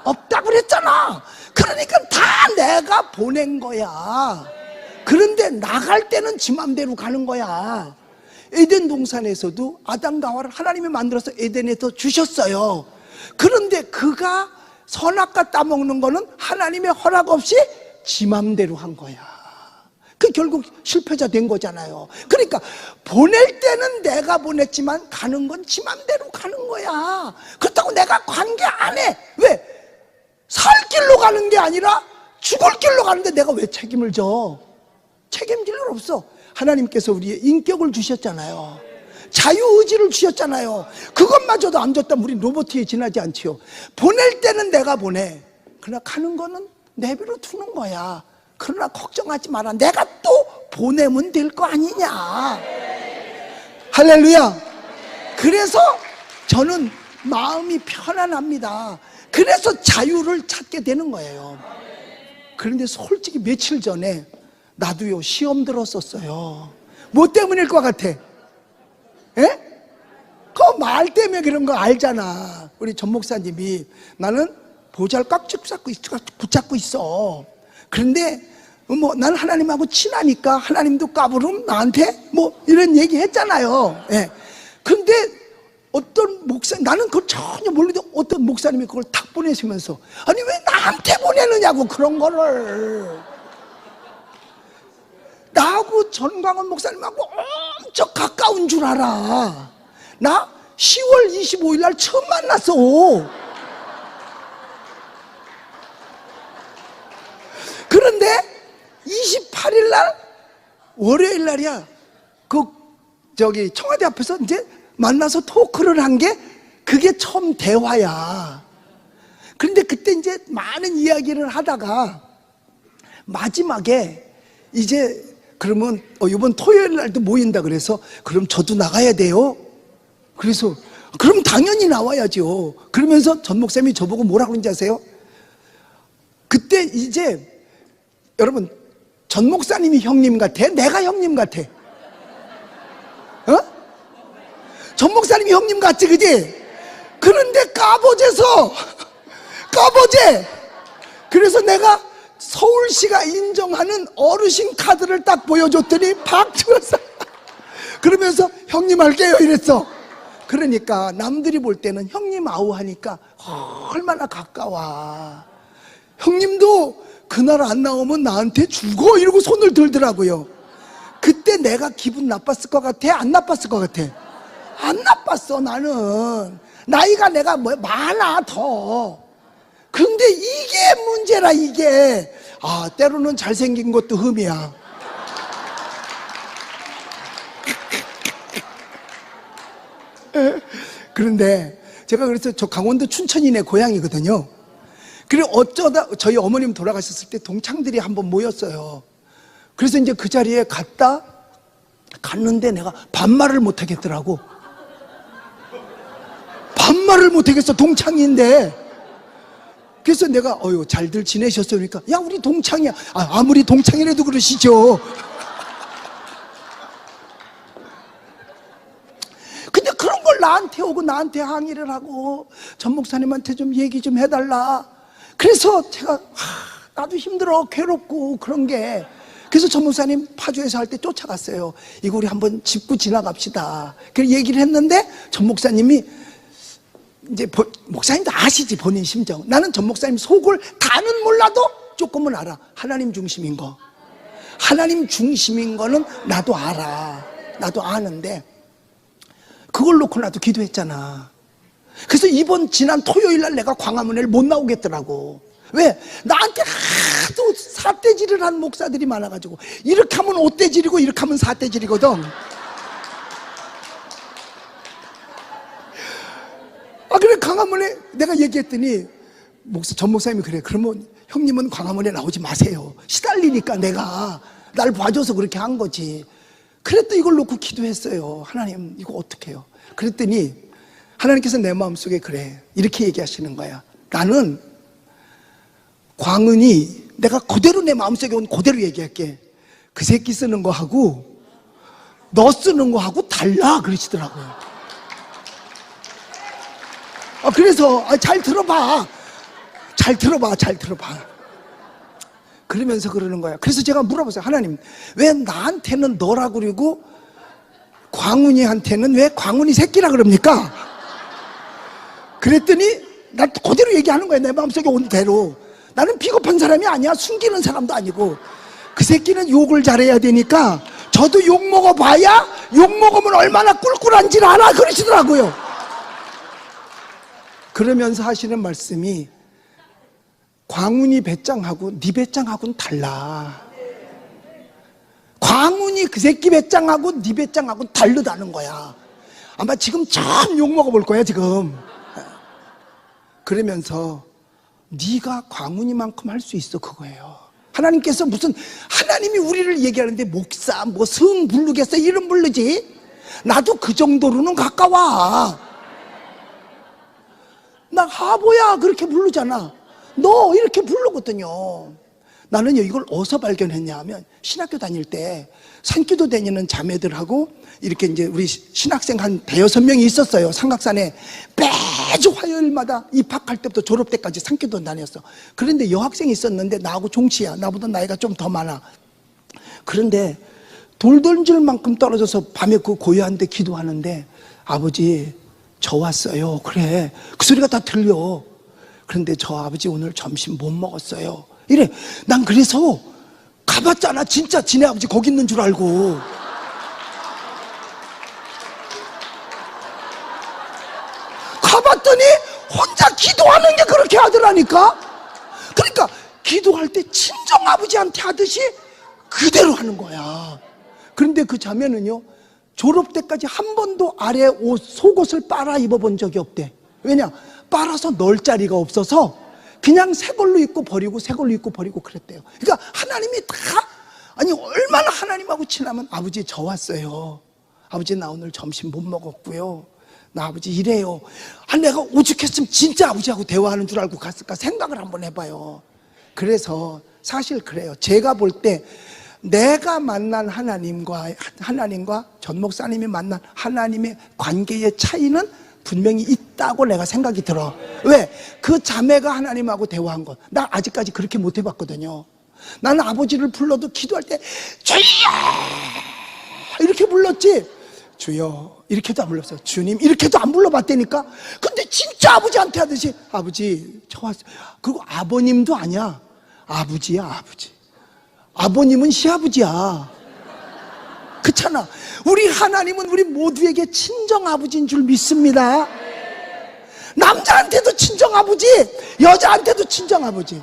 없다 그랬잖아. 그러니까 다 내가 보낸 거야. 그런데 나갈 때는 지 맘대로 가는 거야. 에덴 동산에서도 아담과 하와를 하나님이 만들어서 에덴에서 주셨어요. 그런데 그가 선악과 따먹는 거는 하나님의 허락 없이 지 맘대로 한 거야. 그 결국 실패자 된 거잖아요. 그러니까 보낼 때는 내가 보냈지만 가는 건 지 맘대로 가는 거야. 그렇다고 내가 관계 안 해. 왜? 살 길로 가는 게 아니라 죽을 길로 가는데 내가 왜 책임을 져? 책임질 일 없어. 하나님께서 우리의 인격을 주셨잖아요. 자유의지를 주셨잖아요. 그것마저도 안 줬다면 우리 로봇에 지나지 않지요. 보낼 때는 내가 보내. 그러나 가는 거는 내비로 두는 거야. 그러나 걱정하지 마라. 내가 또 보내면 될 거 아니냐. 할렐루야. 그래서 저는 마음이 편안합니다. 그래서 자유를 찾게 되는 거예요. 그런데 솔직히 며칠 전에 나도요 시험 들었었어요. 뭐 때문일 것 같아? 예? 그 말 때문에 그런 거 알잖아. 우리 전 목사님이 나는 보잘 꽉 붙잡고 있어. 그런데 난 하나님하고 친하니까 하나님도 까부름 나한테 이런 얘기 했잖아요. 예. 근데 어떤 나는 그걸 전혀 모르는데 어떤 목사님이 그걸 탁 보내시면서 아니 왜 나한테 보내느냐고 그런 거를. 나하고 전광훈 목사님하고 엄청 가까운 줄 알아. 나 10월 25일 날 처음 만났어. 그런데 28일 날 월요일 날이야. 청와대 앞에서 이제 만나서 토크를 한 게 그게 처음 대화야. 그런데 그때 이제 많은 이야기를 하다가 마지막에 이제 그러면 이번 토요일 날도 모인다 그래서 그럼 저도 나가야 돼요. 그래서 그럼 당연히 나와야죠. 그러면서 전 목사님이 저보고 뭐라 그런지 아세요? 그때 이제 여러분, 전 목사님이 형님 같아? 내가 형님 같아? 어? 전 목사님이 형님 같지, 그지? 그런데 까보재서 까보재. 그래서 내가 서울시가 인정하는 어르신 카드를 딱 보여줬더니 박주원사 그러면서 형님 할게요 이랬어. 그러니까 남들이 볼 때는 형님 아우 하니까 얼마나 가까워. 형님도 그날 안 나오면 나한테 죽어 이러고 손을 들더라고요. 그때 내가 기분 나빴을 것 같아? 안 나빴을 것 같아? 안 나빴어. 나는 나이가 내가 뭐 많아 더. 근데 이게 문제라. 이게 때로는 잘생긴 것도 흠이야. 그런데 제가 그래서 저 강원도 춘천이네 고향이거든요. 그리고 어쩌다 저희 어머님 돌아가셨을 때 동창들이 한번 모였어요. 그래서 이제 그 자리에 갔는데 내가 반말을 못 하겠더라고. 반말을 못 하겠어. 동창인데. 그래서 내가 잘들 지내셨어요? 그러니까 야 우리 동창이야. 아무리 동창이라도 그러시죠. 근데 그런 걸 나한테 오고 나한테 항의를 하고 전 목사님한테 좀 얘기 좀 해달라. 그래서 제가 나도 힘들어 괴롭고 그런 게. 그래서 전 목사님 파주에서 할 때 쫓아갔어요. 이거 우리 한번 짚고 지나갑시다. 그래서 얘기를 했는데 전 목사님이 이제 목사님도 아시지 본인 심정. 나는 전 목사님 속을 다는 몰라도 조금은 알아. 하나님 중심인 거. 하나님 중심인 거는 나도 알아. 나도 아는데 그걸 놓고 나도 기도했잖아. 그래서 지난 토요일 날 내가 광화문에 못 나오겠더라고. 왜? 나한테 하도 사대질을 한 목사들이 많아가지고 이렇게 하면 옷대질이고 이렇게 하면 사대질이거든. 그래 광화문에 내가 얘기했더니 전 목사님이 그래. 그러면 형님은 광화문에 나오지 마세요. 시달리니까 내가 날 봐줘서 그렇게 한 거지. 그랬더니 이걸 놓고 기도했어요. 하나님 이거 어떻게 해요? 그랬더니 하나님께서 내 마음속에 그래 이렇게 얘기하시는 거야. 나는 광은이 내가 그대로 내 마음속에 온 그대로 얘기할게. 그 새끼 쓰는 거하고 너 쓰는 거하고 달라 그러시더라고요. 그래서 잘 들어봐. 잘 들어봐. 그러면서 그러는 거야. 그래서 제가 물어봤어요. 하나님 왜 나한테는 너라 그러고 광훈이한테는 왜 광훈이 새끼라 그럽니까? 그랬더니 나 그대로 얘기하는 거야. 내 마음속에 온 대로. 나는 비겁한 사람이 아니야. 숨기는 사람도 아니고. 그 새끼는 욕을 잘해야 되니까 저도 욕 먹어봐야 욕 먹으면 얼마나 꿀꿀한지를 알아 그러시더라고요. 그러면서 하시는 말씀이 광훈이 배짱하고 네 배짱하고는 달라. 광훈이 그 새끼 배짱하고 네 배짱하고는 다르다는 거야. 아마 지금 참 욕 먹어볼 거야 지금. 그러면서 네가 광훈이만큼 할 수 있어 그거예요. 하나님께서 무슨 하나님이 우리를 얘기하는데 목사 뭐 성 부르겠어 이름 부르지. 나도 그 정도로는 가까워. 나 하보야 그렇게 부르잖아. 너 이렇게 부르거든요. 나는요 이걸 어디서 발견했냐 하면 신학교 다닐 때 산기도 다니는 자매들하고 이렇게 이제 우리 신학생 한 5-6명이 있었어요. 삼각산에 매주 화요일마다 입학할 때부터 졸업 때까지 산기도 다녔어. 그런데 여학생이 있었는데 나하고 종치야. 나보다 나이가 좀 더 많아. 그런데 돌 던질 만큼 떨어져서 밤에 그 고요한 데 기도하는데 아버지 저 왔어요. 그래 그 소리가 다 들려. 그런데 저 아버지 오늘 점심 못 먹었어요. 이래. 난 그래서 가봤잖아. 진짜 지네 아버지 거기 있는 줄 알고. 가봤더니 혼자 기도하는 게 그렇게 하더라니까. 그러니까 기도할 때 친정 아버지한테 하듯이 그대로 하는 거야. 그런데 그 자매는요 졸업 때까지 한 번도 아래 옷 속옷을 빨아 입어본 적이 없대. 왜냐? 빨아서 넣을 자리가 없어서 그냥 새 걸로 입고 버리고 새 걸로 입고 버리고 그랬대요. 그러니까 하나님이 다 얼마나 하나님하고 친하면 아버지 저 왔어요. 아버지 나 오늘 점심 못 먹었고요. 나 아버지 이래요. 내가 오죽했으면 진짜 아버지하고 대화하는 줄 알고 갔을까 생각을 한번 해봐요. 그래서 사실 그래요. 제가 볼 때 내가 만난 하나님과 전 목사님이 만난 하나님의 관계의 차이는 분명히 있다고 내가 생각이 들어. 왜? 그 자매가 하나님하고 대화한 것, 나 아직까지 그렇게 못 해봤거든요. 나는 아버지를 불러도 기도할 때 주여 이렇게 불렀지, 주여 이렇게도 안 불렀어요. 주님 이렇게도 안 불러봤다니까. 근데 진짜 아버지한테 하듯이 아버지 저 왔어요. 그리고 아버님도 아니야, 아버지야. 아버지, 아버님은 시아버지야. 그렇잖아. 우리 하나님은 우리 모두에게 친정 아버지인 줄 믿습니다. 남자한테도 친정 아버지, 여자한테도 친정 아버지.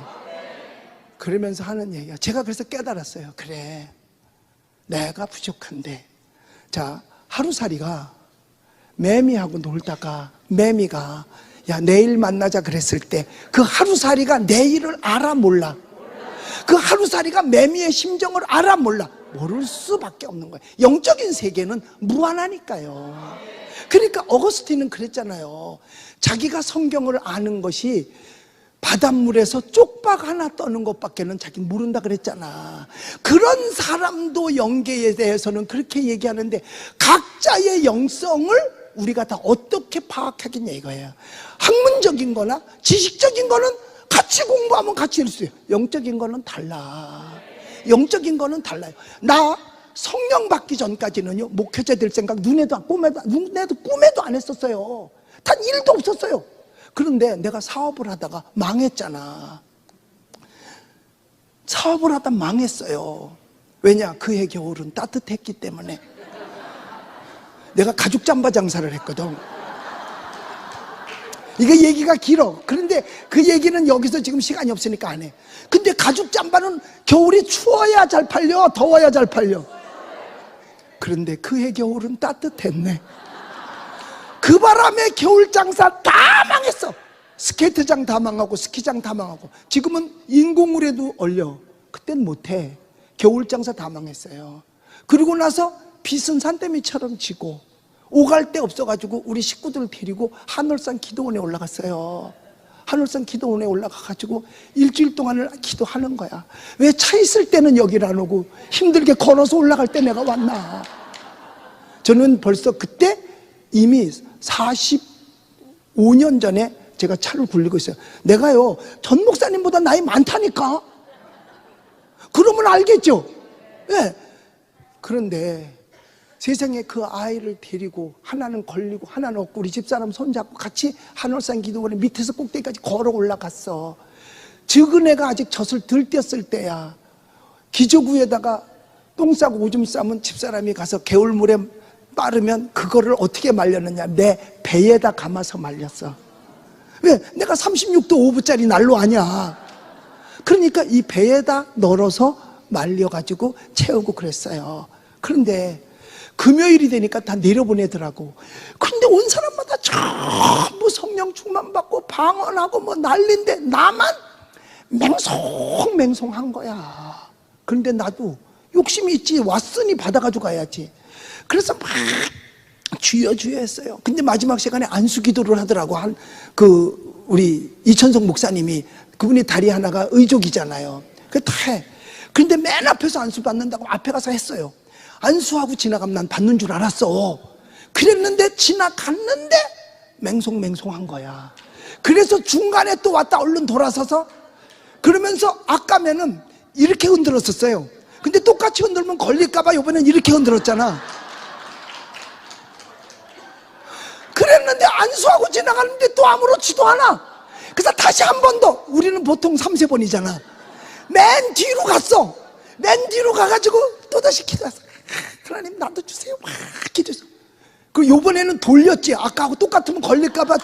그러면서 하는 얘기야. 제가 그래서 깨달았어요. 그래, 내가 부족한데. 자, 하루살이가 매미하고 놀다가 매미가 야 내일 만나자 그랬을 때 그 하루살이가 내일을 알아 몰라? 그 하루살이가 매미의 심정을 알아 몰라? 모를 수밖에 없는 거예요. 영적인 세계는 무한하니까요. 그러니까 어거스틴은 그랬잖아요. 자기가 성경을 아는 것이 바닷물에서 쪽박 하나 떠는 것밖에는 자기는 모른다 그랬잖아. 그런 사람도 영계에 대해서는 그렇게 얘기하는데 각자의 영성을 우리가 다 어떻게 파악하겠냐 이거예요. 학문적인 거나 지식적인 거는 같이 공부하면 같이 할 수 있어요. 영적인 거는 달라. 영적인 거는 달라요. 나 성령 받기 전까지는요, 목회자 될 생각 눈에도 꿈에도 안 했었어요. 단 1도 없었어요. 그런데 내가 사업을 하다가 망했잖아. 사업을 하다 망했어요. 왜냐? 그해 겨울은 따뜻했기 때문에. 내가 가죽 잠바 장사를 했거든. 이거 얘기가 길어. 그런데 그 얘기는 여기서 지금 시간이 없으니까 안 해. 근데 가죽 잠바는 겨울이 추워야 잘 팔려, 더워야 잘 팔려? 그런데 그해 겨울은 따뜻했네. 그 바람에 겨울 장사 다 망했어. 스케이트장 다 망하고 스키장 다 망하고. 지금은 인공울에도 얼려. 그땐 못해. 겨울 장사 다 망했어요. 그리고 나서 빚은 산더미처럼 지고 오갈 데 없어가지고 우리 식구들 데리고 하늘산 기도원에 올라갔어요. 하늘산 기도원에 올라가가지고 일주일 동안을 기도하는 거야. 왜 차 있을 때는 여기를 안 오고 힘들게 걸어서 올라갈 때 내가 왔나. 저는 벌써 그때 이미 45년 전에 제가 차를 굴리고 있어요. 내가요 전 목사님보다 나이 많다니까. 그러면 알겠죠. 네. 그런데 세상에 그 아이를 데리고 하나는 걸리고 하나는 없고 우리 집사람 손잡고 같이 하늘산 기도원에 밑에서 꼭대기까지 걸어 올라갔어. 적은 애가 아직 젖을 덜 뗐을 때야. 기저구에다가 똥 싸고 오줌 싸면 집사람이 가서 개울물에 빠르면 그거를 어떻게 말렸느냐, 내 배에다 감아서 말렸어. 왜? 내가 36도 5분짜리 난로 아니야. 그러니까 이 배에다 널어서 말려가지고 채우고 그랬어요. 그런데 금요일이 되니까 다 내려보내더라고. 근데 온 사람마다 전부 성령 충만 받고 방언하고 뭐 난리인데 나만 맹송맹송한 거야. 그런데 나도 욕심이 있지. 왔으니 받아가지고 가야지. 그래서 막 주여 주여 했어요. 근데 마지막 시간에 안수 기도를 하더라고. 우리 이천석 목사님이, 그분이 다리 하나가 의족이잖아요. 그래 다 해. 그런데 맨 앞에서 안수 받는다고 앞에 가서 했어요. 안수하고 지나가면 난 받는 줄 알았어. 그랬는데 지나갔는데 맹송맹송한 거야. 그래서 중간에 또 왔다 얼른 돌아서서 그러면서 아까면은 이렇게 흔들었었어요. 근데 똑같이 흔들면 걸릴까봐 이번엔 이렇게 흔들었잖아. 그랬는데 안수하고 지나가는데 또 아무렇지도 않아. 그래서 다시 한 번 더. 우리는 보통 3-4번이잖아. 맨 뒤로 갔어. 맨 뒤로 가가지고 또다시 기도했어. 하나님 나도 주세요. 막 기도했어. 그 요번에는 돌렸지. 아까하고 똑같으면 걸릴까봐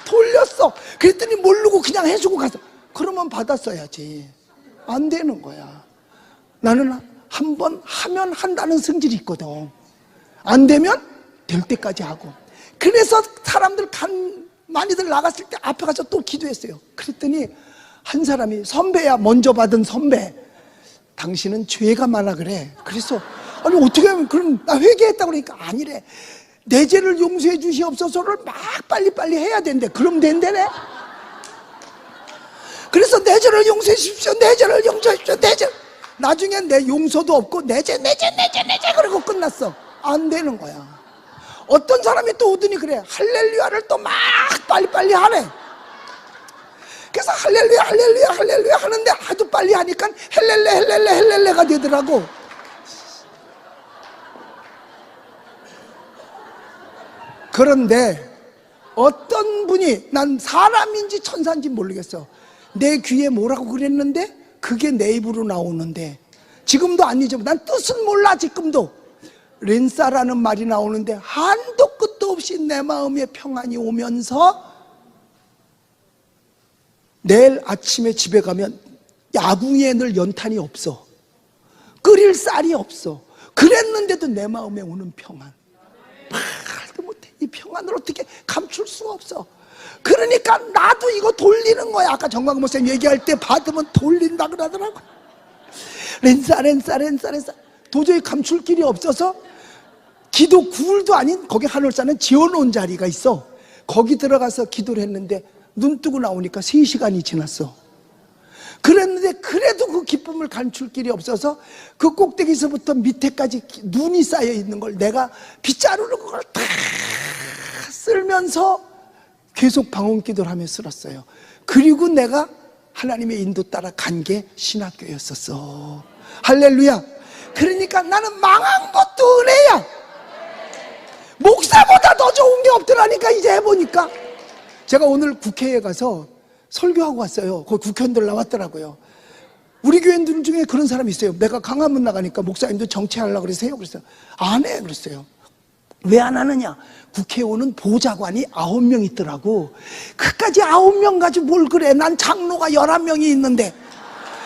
돌렸어. 그랬더니 모르고 그냥 해주고 갔어. 그러면 받았어야지. 안 되는 거야. 나는 한 번 하면 한다는 성질이 있거든. 안 되면 될 때까지 하고. 그래서 사람들 많이들 나갔을 때 앞에 가서 또 기도했어요. 그랬더니 한 사람이, 선배야, 먼저 받은 선배, 당신은 죄가 많아 그래. 그래서 아니 어떻게 하면, 그럼 나 회개했다고 그러니까 아니래. 내 죄를 용서해 주시옵소서를 막 빨리빨리 해야 된대. 그럼 된대네. 그래서 내 죄를 용서해 주십시오, 내 죄를 용서해 주십시오, 내 죄. 나중엔 내 용서도 없고 내 죄 그러고 끝났어. 안 되는 거야. 어떤 사람이 또 오더니 그래, 할렐루야를 또 막 빨리빨리 하네. 그래서 할렐루야 할렐루야 할렐루야 하는데 아주 빨리 하니까 헬렐레가 되더라고. 그런데 어떤 분이, 난 사람인지 천사인지 모르겠어, 내 귀에 뭐라고 그랬는데 그게 내 입으로 나오는데 지금도 안 잊어버. 난 뜻은 몰라 지금도. 렌사라는 말이 나오는데 한도 끝도 없이 내 마음에 평안이 오면서 내일 아침에 집에 가면 야궁에 늘 연탄이 없어, 끓일 쌀이 없어. 그랬는데도 내 마음에 오는 평안, 말도 못해. 이 평안을 어떻게 감출 수가 없어. 그러니까 나도 이거 돌리는 거야. 아까 정광 목사님 얘기할 때 받으면 돌린다 그러더라고. 렌사 도저히 감출 길이 없어서 기도 구울도 아닌 거기 하늘사는 지어놓은 자리가 있어. 거기 들어가서 기도를 했는데 눈 뜨고 나오니까 3시간이 지났어. 그랬는데 그래도 그 기쁨을 감출 길이 없어서 그 꼭대기에서부터 밑에까지 눈이 쌓여 있는 걸 내가 빗자루로 그걸 다 쓸면서 계속 방언 기도를 하며 쓸었어요. 그리고 내가 하나님의 인도 따라 간 게 신학교였었어. 할렐루야. 그러니까 나는 망한 것도 은혜야. 목사보다 더 좋은 게 없더라니까. 이제 해보니까. 제가 오늘 국회에 가서 설교하고 왔어요. 거기 국회의원들 나왔더라고요. 우리 교인들 중에 그런 사람이 있어요. 내가 강화문 나가니까 목사님도 정치하려고 그러세요? 그래서 안 해 그랬어요. 왜 안 하느냐? 국회의원은 보좌관이 9명 있더라고. 그까지 9명 가지고 뭘 그래. 난 장로가 11명이 있는데,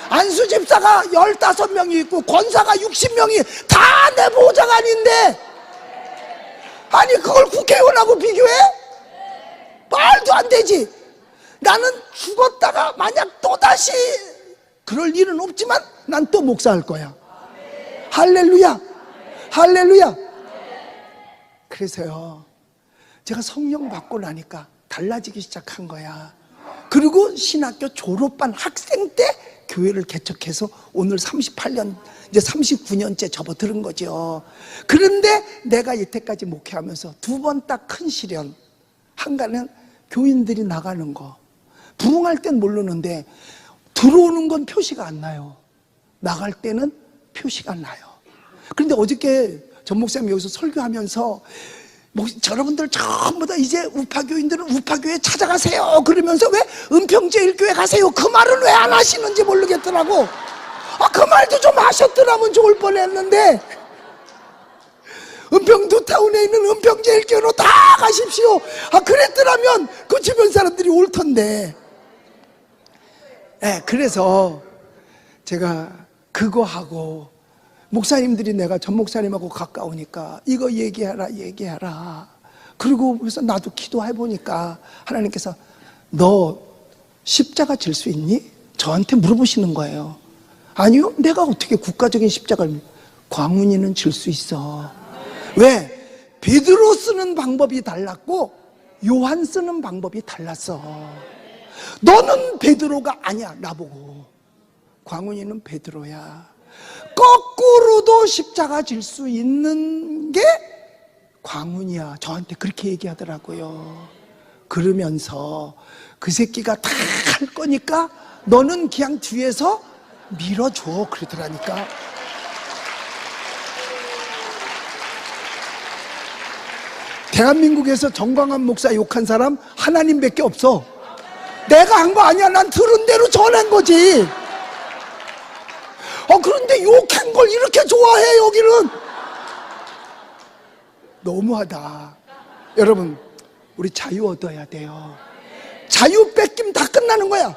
안수 집사가 15명이 있고 권사가 60명이 다 내 보좌관인데, 아니 그걸 국회의원하고 비교해? 말도 안 되지. 나는 죽었다가 만약 또다시 그럴 일은 없지만 난 또 목사할 거야. 할렐루야. 할렐루야. 그래서요, 제가 성령 받고 나니까 달라지기 시작한 거야. 그리고 신학교 졸업반 학생 때 교회를 개척해서 오늘 38년, 이제 39년째 접어들은 거죠. 그런데 내가 이때까지 목회하면서 2번 딱 큰 시련. 한가는 교인들이 나가는 거. 부흥할 땐 모르는데 들어오는 건 표시가 안 나요. 나갈 때는 표시가 나요. 그런데 어저께 전 목사님 여기서 설교하면서 여러분들 전부 다 이제 우파교인들은 우파교회 찾아가세요 그러면서 왜 은평제일교회 가세요 그 말은 왜 안 하시는지 모르겠더라고. 그 말도 좀 하셨더라면 좋을 뻔했는데, 은평 두타운에 있는 은평제일교회로 다 가십시오 그랬더라면 그 주변 사람들이 올 텐데. 그래서 제가 그거 하고, 목사님들이 내가 전 목사님하고 가까우니까 이거 얘기하라. 그리고 그래서 나도 기도해보니까 하나님께서 너 십자가 질 수 있니? 저한테 물어보시는 거예요. 아니요, 내가 어떻게 국가적인 십자가를. 광훈이는 질 수 있어. 왜? 베드로 쓰는 방법이 달랐고 요한 쓰는 방법이 달랐어. 너는 베드로가 아니야. 나보고 광훈이는 베드로야. 거꾸로도 십자가 질 수 있는 게 광훈이야. 저한테 그렇게 얘기하더라고요. 그러면서 그 새끼가 다 할 거니까 너는 그냥 뒤에서 밀어줘 그러더라니까. 대한민국에서 정광환 목사 욕한 사람 하나님밖에 없어. 내가 한 거 아니야. 난 들은 대로 전한 거지. 그런데 욕한 걸 이렇게 좋아해. 여기는 너무하다. 여러분, 우리 자유 얻어야 돼요. 자유 뺏기면 다 끝나는 거야.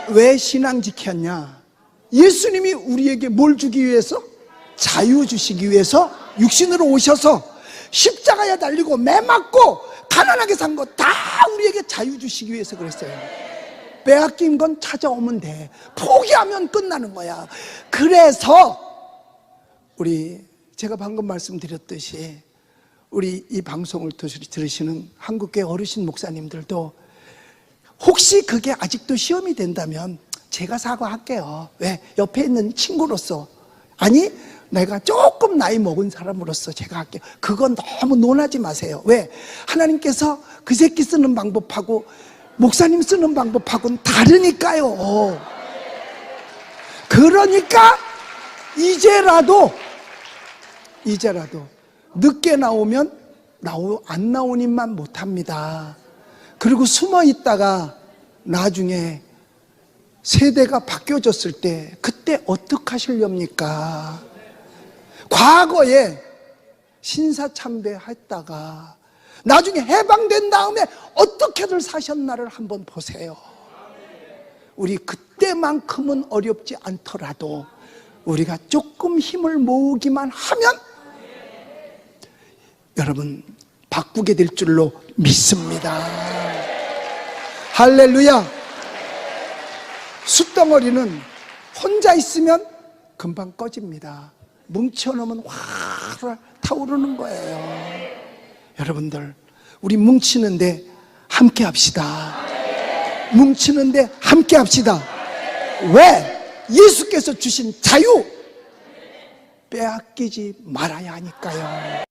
왜 신앙 지켰냐? 예수님이 우리에게 뭘 주기 위해서? 자유 주시기 위해서 육신으로 오셔서 십자가에 달리고 매 맞고 가난하게 산 거 다 우리에게 자유 주시기 위해서 그랬어요. 빼앗긴 건 찾아오면 돼. 포기하면 끝나는 거야. 그래서 우리 제가 방금 말씀드렸듯이 우리 이 방송을 들으시는 한국교회 어르신 목사님들도 혹시 그게 아직도 시험이 된다면 제가 사과할게요. 왜? 옆에 있는 친구로서, 아니 내가 조금 나이 먹은 사람으로서 제가 할게요. 그건 너무 논하지 마세요. 왜? 하나님께서 그 새끼 쓰는 방법하고 목사님 쓰는 방법하고는 다르니까요. 그러니까 이제라도 늦게 나오면 안 나오니만 못합니다. 그리고 숨어 있다가 나중에 세대가 바뀌어졌을 때 그때 어떡하시렵니까? 과거에 신사참배했다가 나중에 해방된 다음에 어떻게들 사셨나를 한번 보세요. 우리 그때만큼은 어렵지 않더라도 우리가 조금 힘을 모으기만 하면 여러분 바꾸게 될 줄로 믿습니다. 할렐루야. 숯덩어리는 혼자 있으면 금방 꺼집니다. 뭉쳐놓으면 확 타오르는 거예요. 여러분들, 우리 뭉치는데 함께 합시다. 뭉치는데 함께 합시다. 왜? 예수께서 주신 자유 빼앗기지 말아야 하니까요.